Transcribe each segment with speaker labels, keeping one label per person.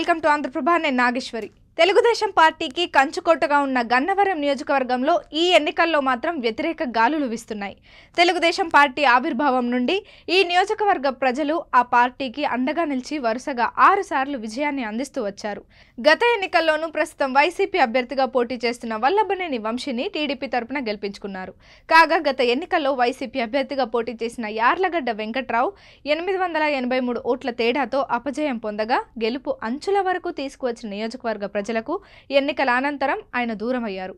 Speaker 1: Welcome to Andhraprabha నేను నాగేశ్వరి। తెలుగుదేశం పార్టీకి కంచుకోటగా ఉన్న గన్నవరం నియోజకవర్గంలో ఈ ఎన్నికల్లో మాత్రం వ్యతిరేక గాలులు వీస్తున్నాయి। తెలుగుదేశం పార్టీ ఆవిర్భావం నుండి ఈ నియోజకవర్గ ప్రజలు ఆ పార్టీకి అండగా నిలిచి వరుసగా 6 సార్లు విజయాన్ని అందిస్తూ వచ్చారు। గత ఎన్నికల్లోనూ ప్రస్తుతం వైసీపీ అభ్యర్థిగా పోటీ చేస్తున్న వల్లభనేని వంశీని టీడీపీ తరపున గెలిపించుకున్నారు। కాగా గత ఎన్నికల్లో వైసీపీ అభ్యర్థిగా పోటీ చేసిన యార్లగడ్డ వెంకట్రావు 883 ఓట్ల తేడాతో అపజయం పొందగా గెలుపు అంచుల వరకు తీసుకువచ్చిన నియోజకవర్గ ప్రజలకు ఎన్నికల అనంతరం ఆయన దూరమయ్యారు।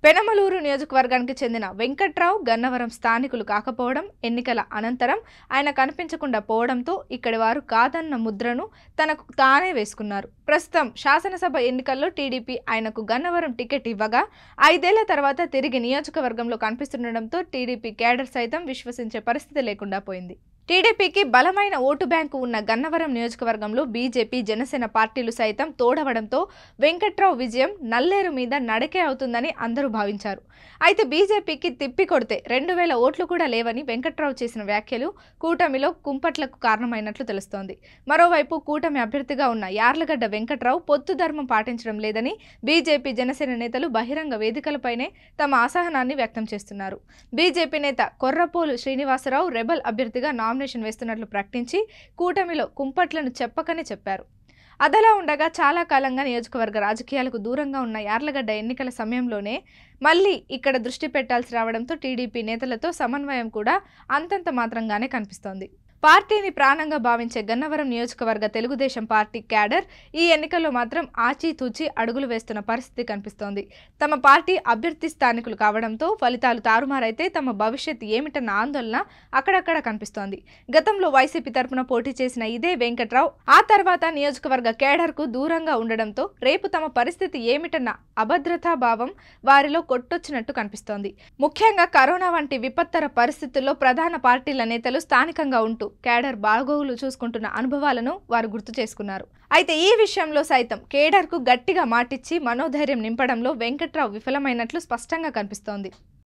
Speaker 1: పెనమలూరు నియోజకవర్గానికి చెందిన వెంకట్రావు గన్నవరం స్థానికులు కాకపోవడం, ఎన్నికల అనంతరం ఆయన కనిపించకుండా పోవడంతో ఇక్కడి వారు కాదన్న ముద్రను తనకు తానే వేసుకున్నారు। ప్రస్తుతం శాసనసభ ఎన్నికల్లో టీడీపీ ఆయనకు గన్నవరం టికెట్ ఇవ్వగా 5 ఏళ్ల తర్వాత తిరిగి నియోజకవర్గంలో కనిపిస్తుండటంతో టీడీపీ కేడర్ సైతం విశ్వసించే పరిస్థితి లేకుండా పోయింది। టీడీపీకి బలమైన ఓటు బ్యాంకు ఉన్న గన్నవరం నియోజకవర్గంలో బీజేపీ, జనసేన పార్టీలు సైతం తోడవడంతో వెంకట్రావు విజయం నల్లేరు మీద నడకే అవుతుందని అందరూ భావించారు। అయితే బీజేపీకి తిప్పి కొడితే 2000 ఓట్లు కూడా లేవని వెంకట్రావు చేసిన వ్యాఖ్యలు కూటమిలో కుంపట్లకు కారణమైనట్లు తెలుస్తోంది। మరోవైపు కూటమి అభ్యర్థిగా ఉన్న యార్లగడ్డ వెంకట్రావు పొత్తు ధర్మం పాటించడం లేదని బీజేపీ, జనసేన నేతలు బహిరంగ వేదికలపైనే తమ అసహనాన్ని వ్యక్తం చేస్తున్నారు। బీజేపీ నేత కొర్రపోలు శ్రీనివాసరావు రెబల్ అభ్యర్థిగా నామినేషన్ వేస్తున్నట్లు ప్రకటించి కూటమిలో కుంపట్లను చెప్పకనే చెప్పారు। అదలా ఉండగా చాలా కాలంగా నియోజకవర్గ రాజకీయాలకు దూరంగా ఉన్న యార్లగడ్డ ఎన్నికల సమయంలోనే మళ్ళీ ఇక్కడ దృష్టి పెట్టాల్సి రావడంతో టీడీపీ నేతలతో సమన్వయం కూడా అంతంత మాత్రంగానే కనిపిస్తోంది। పార్టీని ప్రాణంగా భావించే గన్నవరం నియోజకవర్గ తెలుగుదేశం పార్టీ క్యాడర్ ఈ ఎన్నికల్లో మాత్రం ఆచితూచి అడుగులు వేస్తున్న పరిస్థితి కనిపిస్తోంది। తమ పార్టీ అభ్యర్థి స్థానికులు కావడంతో ఫలితాలు తారుమారైతే తమ భవిష్యత్ ఏమిటన్న ఆందోళన అక్కడక్కడ కనిపిస్తోంది। గతంలో వైసీపీ తరపున పోటీ చేసిన ఇదే వెంకట్రావు ఆ తర్వాత నియోజకవర్గ కేడర్కు దూరంగా ఉండడంతో రేపు తమ పరిస్థితి ఏమిటన్న అభద్రతా భావం వారిలో కొట్టొచ్చినట్టు కనిపిస్తోంది। ముఖ్యంగా కరోనా వంటి విపత్తర పరిస్థితుల్లో ప్రధాన పార్టీల నేతలు స్థానికంగా ఉంటూ కేడర్ బాగోగులు చూసుకుంటున్న అనుభవాలను వారు గుర్తు చేసుకున్నారు। అయితే ఈ విషయంలో సైతం కేడర్కు గట్టిగా మాటిచ్చి మనోధైర్యం నింపడంలో వెంకట్రావు విఫలమైనట్లు స్పష్టంగా కనిపిస్తోంది।